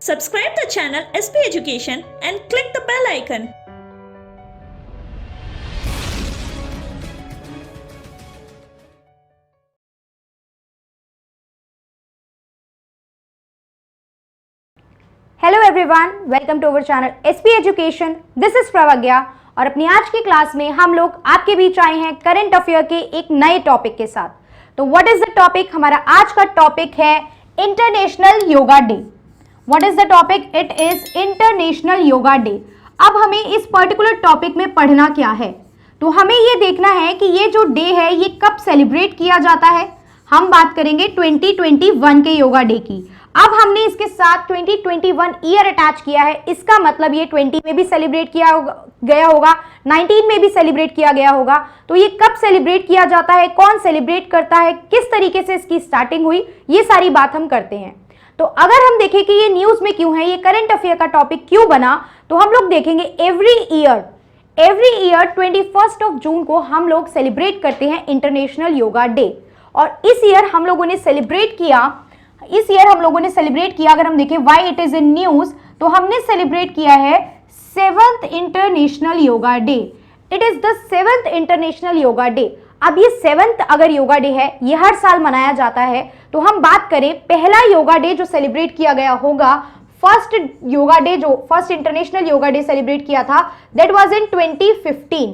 Subscribe the channel SP Education and click the bell icon. Hello everyone, welcome to our channel SP education. This is Pravagya और अपनी आज की class में हम लोग आपके बीच आए हैं करंट अफेयर के एक नए टॉपिक के साथ। तो व्हाट इज द टॉपिक? हमारा आज का टॉपिक है international yoga day. What is the topic? It is international yoga day. अब हमें इस पर्टिकुलर टॉपिक में पढ़ना क्या है, तो हमें ये देखना है कि ये जो डे है ये कब सेलिब्रेट किया जाता है। हम बात करेंगे 2021 के योगा डे की। अब हमने इसके साथ 2021 ईयर अटैच किया है, इसका मतलब ये 20 में भी सेलिब्रेट किया गया होगा, 19 में भी सेलिब्रेट किया गया होगा। तो ये कब सेलिब्रेट किया जाता है, कौन सेलिब्रेट करता है, किस तरीके से इसकी स्टार्टिंग हुई, ये सारी बात हम करते हैं। तो अगर हम देखें कि ये न्यूज में क्यों है, ये करंट अफेयर का टॉपिक क्यों बना, तो हम लोग देखेंगे एवरी ईयर 21 जून को हम लोग सेलिब्रेट करते हैं इंटरनेशनल योगा डे। और इस ईयर हम लोगों ने सेलिब्रेट किया, अगर हम देखें why it is in news, तो हमने सेलिब्रेट किया है 7th international yoga day. It is the 7th international yoga day. अब ये 7th अगर योगा डे है, ये हर साल मनाया जाता है। तो हम बात करें पहला योगा डे जो सेलिब्रेट किया गया होगा, first international yoga day celebrate किया था, दैट वाज इन 2015।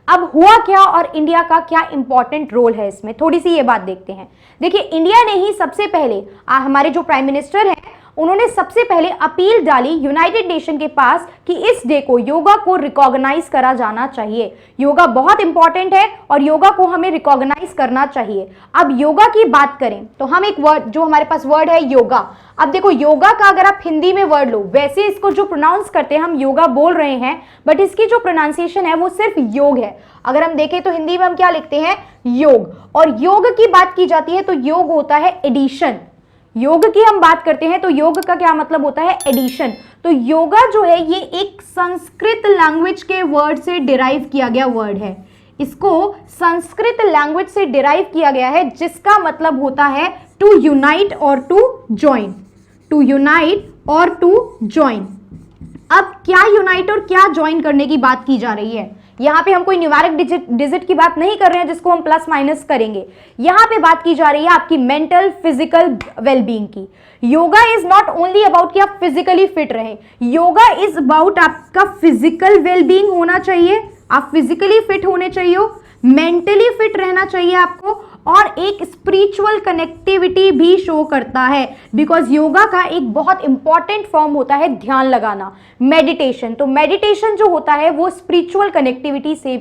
अब हुआ क्या और इंडिया का क्या इंपॉर्टेंट रोल है इसमें, थोड़ी सी ये बात देखते हैं। देखिए, इंडिया ने ही सबसे पहले हमारे जो प्राइम मिनिस्टर हैं उन्होंने सबसे पहले अपील डाली यूनाइटेड नेशन के पास कि इस डे को, योगा को रिकॉग्नाइज करा जाना चाहिए। योगा बहुत इंपॉर्टेंट है और योगा को हमें रिकॉग्नाइज करना चाहिए। अब योगा की बात करें तो हम एक वर्ड, जो हमारे पास वर्ड है योगा। अब देखो, योगा का अगर आप हिंदी में वर्ड लो, वैसे इसको जो प्रोनाउंस करते हैं हम योगा बोल रहे हैं, बट इसकी जो प्रोनाउंसिएशन है वो सिर्फ योग है। अगर हम देखें तो हिंदी में हम क्या लिखते हैं? योग। और योग की बात की जाती है तो योग होता है एडिशन। योग की हम बात करते हैं तो योग का क्या मतलब होता है? एडिशन। तो योगा जो है ये एक संस्कृत लैंग्वेज के वर्ड से डिराइव किया गया वर्ड है। इसको संस्कृत लैंग्वेज से डिराइव किया गया है, जिसका मतलब होता है टू यूनाइट और टू ज्वाइन। टू यूनाइट और टू ज्वाइन। अब क्या यूनाइट और क्या ज्वाइन करने की बात की जा रही है? यहाँ पे हम कोई न्यूमेरिक डिजिट की बात नहीं कर रहे हैं जिसको हम प्लस माइनस करेंगे। यहाँ पे बात की जा रही है आपकी मेंटल फिजिकल वेलबींग की। Yoga is not only about कि आप फिजिकली फिट रहे, योगा इज अबाउट आपका फिजिकल वेलबींग होना चाहिए, आप फिजिकली फिट होने चाहिए, मेंटली फिट रहना चाहिए आपको, और एक स्पिरिचुअल कनेक्टिविटी भी शो करता है। बिकॉज योगा का एक बहुत इंपॉर्टेंट फॉर्म होता है ध्यान लगाना, मेडिटेशन। तो मेडिटेशन जो होता है वो स्पिरिचुअल कनेक्टिविटी से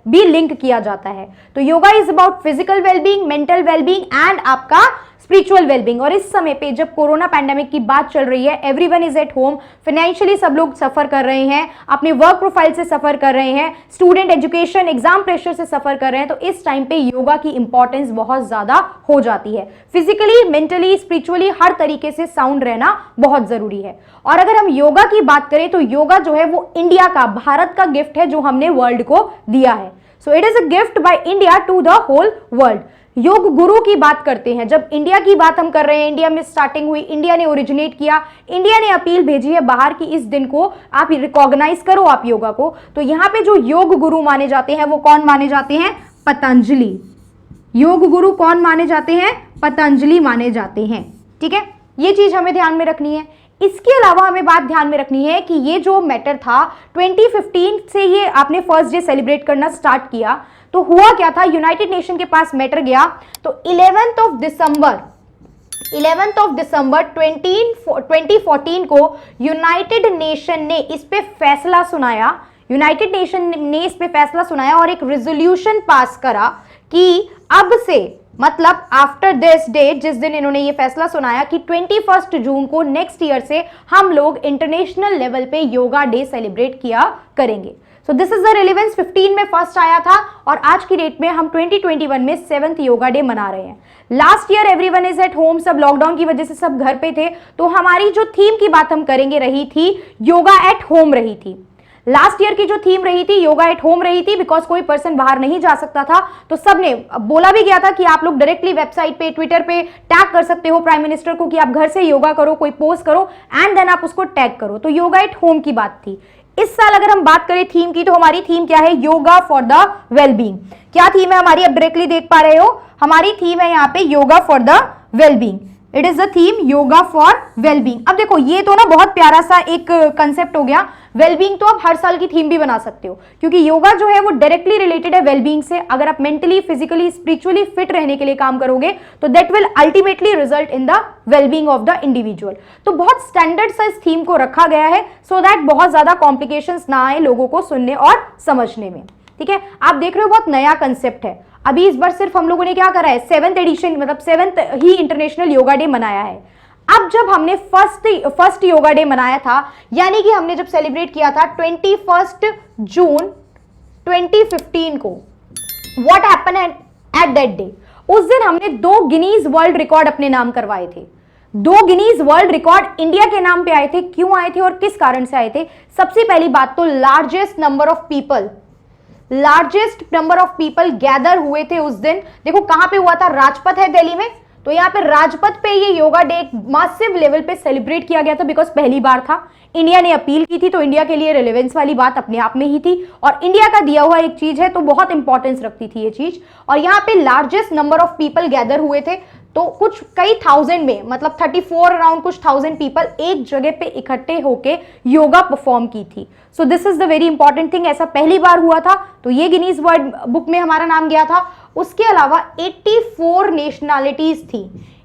भी लिंक किया जाता है। तो yoga is about physical wellbeing, mental wellbeing and आपका स्पिरिचुअल वेलबींग। और इस समय पे जब कोरोना पैंडेमिक की बात चल रही है, everyone is at home, financially सब लोग सफर कर रहे हैं, अपने वर्क प्रोफाइल से सफर कर रहे हैं, स्टूडेंट एजुकेशन एग्जाम प्रेशर से सफर कर रहे हैं, तो इस टाइम पे योगा की इंपॉर्टेंस बहुत ज्यादा हो जाती है। फिजिकली, मेंटली, स्पिरिचुअली हर तरीके से साउंड रहना बहुत जरूरी है। और अगर हम योगा की बात करें तो योगा जो है वो इंडिया का, भारत का गिफ्ट है जो हमने वर्ल्ड को दिया है। So it is a gift by India to the whole world. योग गुरु की बात करते हैं, जब इंडिया की बात हम कर रहे हैं, इंडिया में स्टार्टिंग हुई, इंडिया ने ओरिजिनेट किया, इंडिया ने अपील भेजी है बाहर की इस दिन को आप रिकॉग्नाइज करो आप योगा को। तो यहाँ पे जो योग गुरु माने जाते हैं वो कौन माने जाते हैं? पतंजलि। योग गुरु कौन माने जाते हैं? पतंजलि माने जाते हैं। ठीक है, ये चीज हमें ध्यान में रखनी है। इसके अलावा हमें बात ध्यान में रखनी है कि ये जो मैटर था 2015 से ये आपने फर्स्ट डे सेलिब्रेट करना स्टार्ट किया, तो हुआ क्या था? यूनाइटेड नेशन के पास मैटर गया, तो 11th ऑफ दिसंबर 2014 को यूनाइटेड नेशन ने इस पे फैसला सुनाया, और एक रेजोल्यूशन पास करा कि अब से, मतलब आफ्टर दिस डेट, जिस दिन इन्होंने ये फैसला सुनाया कि 21 जून को नेक्स्ट ईयर से हम लोग इंटरनेशनल लेवल पे योगा डे सेलिब्रेट किया करेंगे। सो दिस इज द रिलेवेंस। 15 में फर्स्ट आया था और आज की डेट में हम 2021 में 7th योगा डे मना रहे हैं। Last year everyone is at home, सब लॉकडाउन की वजह से सब घर पे थे, तो हमारी जो थीम की बात हम करेंगे रही थी, योगा एट होम रही थी। लास्ट ईयर की जो थीम रही थी योगा एट होम रही थी, बिकॉज कोई पर्सन बाहर नहीं जा सकता था, तो सबने बोला भी गया था कि आप लोग डायरेक्टली वेबसाइट पे, ट्विटर पे टैग कर सकते हो प्राइम मिनिस्टर को कि आप घर से योगा करो, कोई पोस्ट करो एंड देन आप उसको टैग करो। तो योगा एट होम की बात थी। इस साल अगर हम बात करें थीम की, तो हमारी थीम क्या है? Yoga for the wellbeing. क्या थीम है हमारी? अब डायरेक्टली देख पा रहे हो, हमारी थीम है यहाँ पे yoga for the wellbeing. It is the theme yoga for wellbeing. अब देखो ये तो ना बहुत प्यारा सा एक कंसेप्ट हो गया। वेलबींग तो आप हर साल की थीम भी बना सकते हो, क्योंकि योगा जो है वो डायरेक्टली रिलेटेड है वेलबींग से। अगर आप मेंटली, फिजिकली, स्पिरिचुअली फिट रहने के लिए काम करोगे तो that will ultimately result in the wellbeing of the individual. तो बहुत स्टैंडर्ड सा इस थीम को रखा गया है सो दैट बहुत ज्यादा कॉम्प्लिकेशंस ना आए लोगों को सुनने और समझने में। ठीक है, आप देख रहे हो बहुत नया कंसेप्ट है। अभी इस बार सिर्फ हम लोगों ने क्या करा है? 7th एडिशन, मतलब 7th ही इंटरनेशनल योगा डे मनाया है। अब जब हमने फर्स्ट योगा डे मनाया था, यानी कि हमने जब सेलिब्रेट किया था 21 जून 2015 को, what happen at that day? उस दिन हमने 2 गिनीज वर्ल्ड रिकॉर्ड अपने नाम करवाए थे। 2 गिनीज वर्ल्ड रिकॉर्ड इंडिया के नाम पे आए थे। क्यों आए थे और किस कारण से आए थे? सबसे पहली बात तो largest number of people gather हुए थे उस दिन। देखो कहां पे हुआ था? राजपथ है दिल्ली में, तो यहाँ पे राजपथ पे ये योगा डे मासिव लेवल पे सेलिब्रेट किया गया था, बिकॉज पहली बार था। इंडिया ने अपील की थी, तो इंडिया के लिए रिलेवेंस वाली बात अपने आप में ही थी, और इंडिया का दिया हुआ एक चीज है तो बहुत इंपॉर्टेंस रखती थी ये चीज। और यहाँ पे largest number of people gather हुए थे, तो कुछ कई थाउजेंड में, मतलब 34 अराउंड कुछ 1000 पीपल एक जगह पे इकट्ठे होके योगा परफॉर्म की थी। So this is the very important thing. ऐसा पहली बार हुआ था, तो ये गिनीज वर्ल्ड बुक में हमारा नाम गया था। उसके अलावा 84 नेशनैलिटीज थी।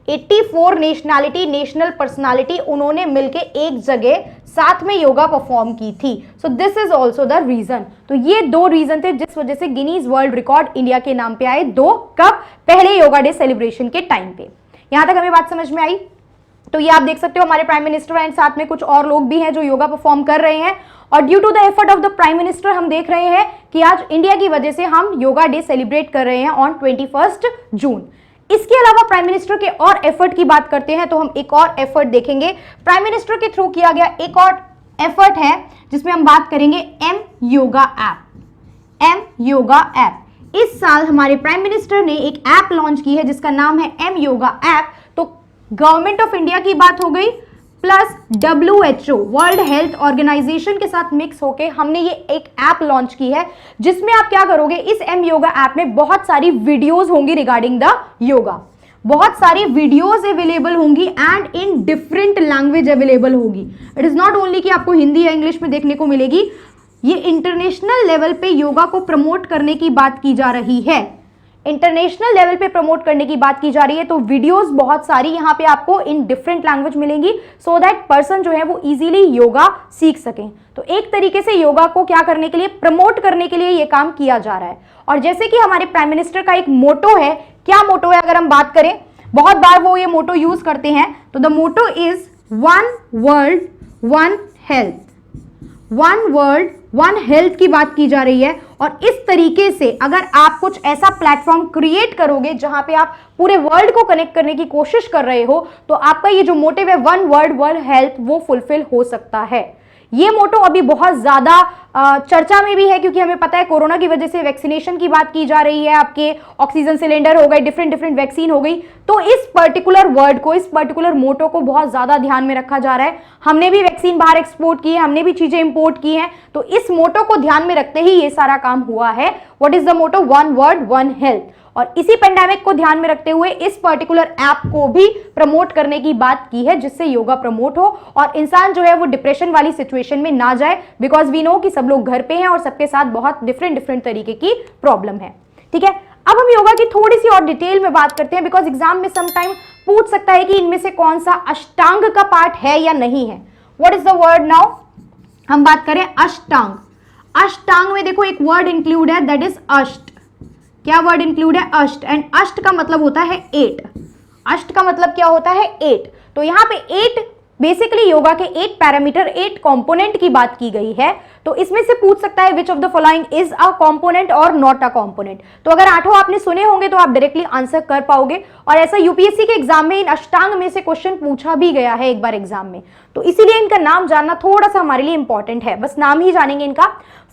84 नेशनैलिटी, नेशनल पर्सनालिटी, उन्होंने मिलके एक जगह साथ में योगा परफॉर्म की थी। So this is also the reason. तो ये 2 रीजन थे जिस वजह से गिनीज वर्ल्ड रिकॉर्ड इंडिया के नाम पे आए। 2 कब? पहले योगा डे सेलिब्रेशन के टाइम पे। यहां तक हमें बात समझ में आई? तो ये आप देख सकते हो हमारे प्राइम मिनिस्टर एंड साथ में कुछ और लोग भी हैं जो योगा परफॉर्म कर रहे हैं। और due to the effort of the prime minister हम देख रहे हैं कि आज इंडिया की वजह से हम योगा डे सेलिब्रेट कर रहे हैं ऑन 21 जून। इसके अलावा प्राइम मिनिस्टर के और एफर्ट की बात करते हैं, तो हम एक और एफर्ट देखेंगे। प्राइम मिनिस्टर के थ्रू किया गया एक और एफर्ट है जिसमें हम बात करेंगे M yoga app. M yoga app, इस साल हमारे प्राइम मिनिस्टर ने एक ऐप लॉन्च की है जिसका नाम है एम योगा ऐप। तो गवर्नमेंट ऑफ इंडिया की बात हो गई, plus WHO world health organization के साथ मिक्स होके हमने ये एक ऐप लॉन्च की है, जिसमें आप क्या करोगे? इस एम योगा ऐप में बहुत सारी वीडियोस होंगी रिगार्डिंग द योगा। बहुत सारी वीडियोस अवेलेबल होंगी and in different language available होगी। इट इज नॉट ओनली कि आपको हिंदी या इंग्लिश में देखने को मिलेगी। ये इंटरनेशनल लेवल पे योगा को प्रमोट करने की बात की जा रही है। इंटरनेशनल लेवल पे प्रमोट करने की बात की जा रही है, तो वीडियोस बहुत सारी यहाँ पे आपको इन डिफरेंट लैंग्वेज मिलेंगी, सो दैट पर्सन जो है वो इजीली योगा सीख सकें। तो एक तरीके से योगा को क्या करने के लिए? प्रमोट करने के लिए ये काम किया जा रहा है। और जैसे कि हमारे प्राइम मिनिस्टर का एक मोटो है, क्या मोटो है अगर हम बात करें? बहुत बार वो ये मोटो यूज करते हैं, तो the motto is 1 world 1 health. 1 world 1 health की बात की जा रही है। और इस तरीके से अगर आप कुछ ऐसा प्लेटफॉर्म क्रिएट करोगे जहां पे आप पूरे वर्ल्ड को कनेक्ट करने की कोशिश कर रहे हो, तो आपका ये जो मोटिव है 1 वर्ल्ड 1 हेल्थ, वो फुलफिल हो सकता है। ये मोटो अभी बहुत ज्यादा चर्चा में भी है, क्योंकि हमें पता है कोरोना की वजह से वैक्सीनेशन की बात की जा रही है, आपके ऑक्सीजन सिलेंडर हो गए, डिफरेंट वैक्सीन हो गई। तो इस पर्टिकुलर वर्ड को, इस पर्टिकुलर मोटो को बहुत ज्यादा ध्यान में रखा जा रहा है। हमने भी वैक्सीन बाहर एक्सपोर्ट की है, हमने भी चीजें इंपोर्ट की हैं, तो इस मोटो को ध्यान में रखते ही ये सारा काम हुआ है। What is the motto? 1 world 1 health. और इसी पेंडेमिक को ध्यान में रखते हुए इस पर्टिकुलर ऐप को भी प्रमोट करने की बात की है, जिससे योगा प्रमोट हो और इंसान जो है वो डिप्रेशन वाली सिचुएशन में ना जाए, बिकॉज वी नो कि सब लोग घर पे हैं और सबके साथ बहुत डिफरेंट तरीके की प्रॉब्लम है। ठीक है, अब हम योगा की थोड़ी सी और डिटेल में बात करते हैं, बिकॉज एग्जाम में समटाइम पूछ सकता है कि इनमें से कौन सा अष्टांग का पार्ट है या नहीं है। What is the word now? हम बात करें अष्टांग। अष्टांग में देखो एक वर्ड इंक्लूड है, दैट इज अष्ट। क्या वर्ड इंक्लूड है? अष्ट। एंड अष्ट का मतलब होता है 8। अष्ट का मतलब क्या होता है? 8। तो यहाँ पे 8 बेसिकली योगा के 8 पैरामीटर 8 कंपोनेंट की बात की गई है, तो इसमें से पूछ सकता है which of the following is a component और नॉट अ कंपोनेंट। तो अगर 8 आपने सुने होंगे तो आप डायरेक्टली आंसर कर पाओगे, और ऐसा यूपीएससी के एग्जाम में इन अष्टांग में से क्वेश्चन पूछा भी गया है एक बार एग्जाम में, तो इसीलिए इनका नाम जानना थोड़ा सा हमारे लिए इंपॉर्टेंट है, बस नाम ही जानेंगे इनका।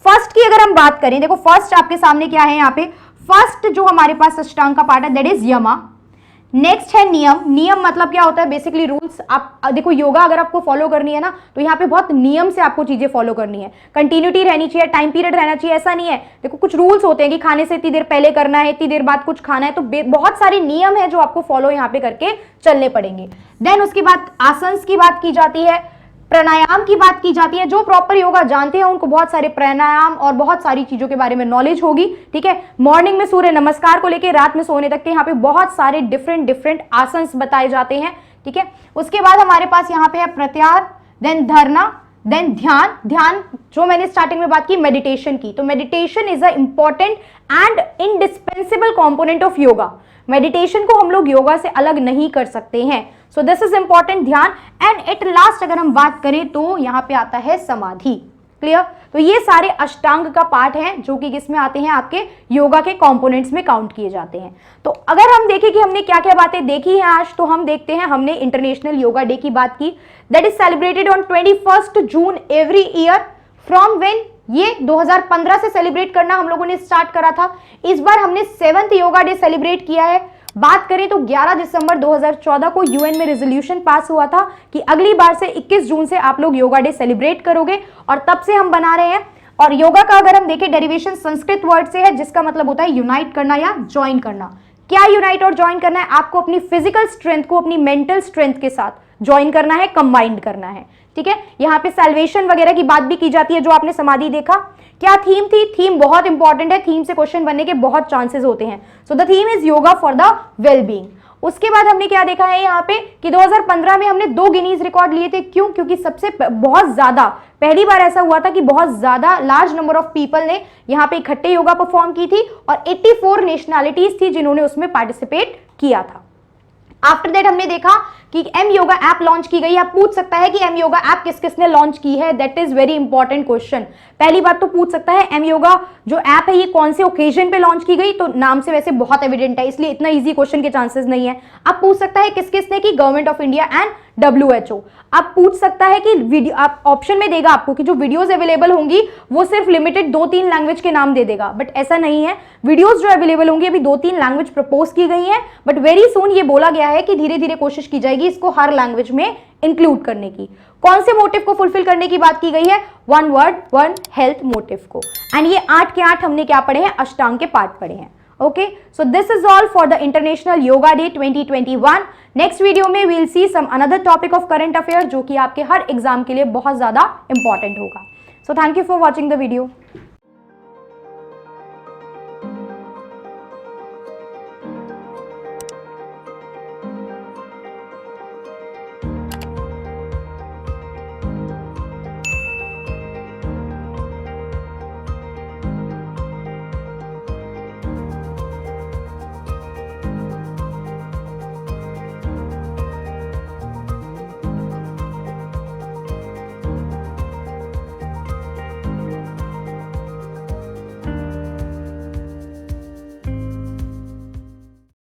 फर्स्ट की अगर हम बात करें, देखो फर्स्ट आपके सामने क्या है यहाँ पे, फर्स्ट जो हमारे पास अष्टांग का पार्ट है दैट इज यमा। नेक्स्ट है नियम। नियम मतलब क्या होता है, बेसिकली रूल्स। आप देखो योगा अगर आपको फॉलो करनी है ना, तो यहाँ पे बहुत नियम से आपको चीजें फॉलो करनी है, कंटिन्यूटी रहनी चाहिए, टाइम पीरियड रहना चाहिए, ऐसा नहीं है। देखो कुछ रूल्स होते हैं कि खाने से इतनी देर पहले करना है, इतनी देर बाद कुछ खाना है, तो बहुत सारे नियम है जो आपको फॉलो यहाँ पे करके चलने पड़ेंगे। देन उसके बाद आसन्स की बात की जाती है, प्राणायाम की बात की जाती है। जो प्रॉपर योगा जानते हैं उनको बहुत सारे प्राणायाम और बहुत सारी चीजों के बारे में नॉलेज होगी, ठीक है। मॉर्निंग में सूर्य नमस्कार को लेकर रात में सोने तक के यहाँ पे बहुत सारे डिफरेंट आसन्स बताए जाते हैं, ठीक है। उसके बाद हमारे पास यहाँ पे है प्रत्याहार, देन धरना, देन ध्यान। ध्यान जो मैंने स्टार्टिंग में बात की मेडिटेशन की, तो meditation is a important and indispensable component of yoga. Meditation को हम लोग योगा से अलग नहीं कर सकते हैं, सो दिस इज इंपॉर्टेंट ध्यान। एंड एट लास्ट अगर हम बात करें तो यहाँ पे आता है समाधि। क्लियर? तो ये सारे अष्टांग का पार्ट हैं जो कि किसमें आते हैं, आपके योगा के कंपोनेंट्स में काउंट किए जाते हैं। तो अगर हम देखें कि हमने क्या क्या बातें देखी हैं आज, तो हम देखते हैं हमने इंटरनेशनल योगा डे की बात की, that is celebrated on 21 June every year. From when? ये 2015 से सेलिब्रेट करना हम लोगों ने स्टार्ट करा था। इस बार हमने 7th योगा डे सेलिब्रेट किया है। बात करें तो 11 दिसंबर 2014 को यूएन में रेजोल्यूशन पास हुआ था कि अगली बार से 21 जून से आप लोग योगा डे सेलिब्रेट करोगे, और तब से हम बना रहे हैं। और योगा का अगर हम देखें डेरिवेशन संस्कृत वर्ड से है जिसका मतलब होता है यूनाइट करना या ज्वाइन करना। क्या यूनाइट और ज्वाइन करना है? आपको अपनी फिजिकल स्ट्रेंथ को अपनी मेंटल स्ट्रेंथ के साथ ज्वाइन करना है, कंबाइंड करना है, ठीक है। यहाँ पे सैल्वेशन वगैरह की बात भी की जाती है, जो आपने समाधि देखा। क्या थीम थी? थीम बहुत इंपॉर्टेंट है, थीम से क्वेश्चन बनने के बहुत चांसेस होते हैं। So the theme is yoga for the well being. उसके बाद हमने क्या देखा है यहाँ पे कि 2015 में हमने 2 गिनीज रिकॉर्ड लिए थे। क्यों? क्योंकि बहुत ज्यादा पहली बार ऐसा हुआ था कि बहुत ज्यादा लार्ज नंबर ऑफ पीपल ने यहाँ पे इकट्ठे योगा परफॉर्म की थी, और 84 नेशनैलिटीज थी जिन्होंने उसमें पार्टिसिपेट किया था। आफ्टर दैट हमने देखा कि एम योगा ऐप लॉन्च की गई। आप पूछ सकता है कि एम योगा ऐप किस किसने लॉन्च की है, that is very important question. पहली बात तो पूछ सकता है एम योगा जो ऐप है ये कौन से ओकेजन पे लॉन्च की गई, तो नाम से वैसे बहुत एविडेंट है, इसलिए इतना इजी क्वेश्चन के चांसेस नहीं है। अब पूछ सकता है किस किसने की, government of India and WHO। अब पूछ सकता है कि वीडियो, आप ऑप्शन में देगा आपको कि जो वीडियोस अवेलेबल होंगी वो सिर्फ लिमिटेड 2-3 लैंग्वेज के नाम दे देगा, बट ऐसा नहीं है। वीडियोस जो अवेलेबल होंगी अभी 2-3 लैंग्वेज प्रपोज की गई हैं, बट वेरी सून ये बोला गया है कि धीरे धीरे कोशिश की जाएगी इसको हर लैंग्वेज में इंक्लूड करने की। कौन से मोटिव को फुलफिल करने की बात की गई है? 1 वर्ड 1 हेल्थ मोटिव को। एंड ये 8 के 8 हमने क्या पढ़े हैं, अष्टांग के पार्ट पढ़े हैं। Okay, so this is all for the International Yoga Day 2021. Next video में we'll see some another topic of current affairs जो कि आपके हर एग्जाम के लिए बहुत ज्यादा इंपॉर्टेंट होगा। So thank you for watching the video.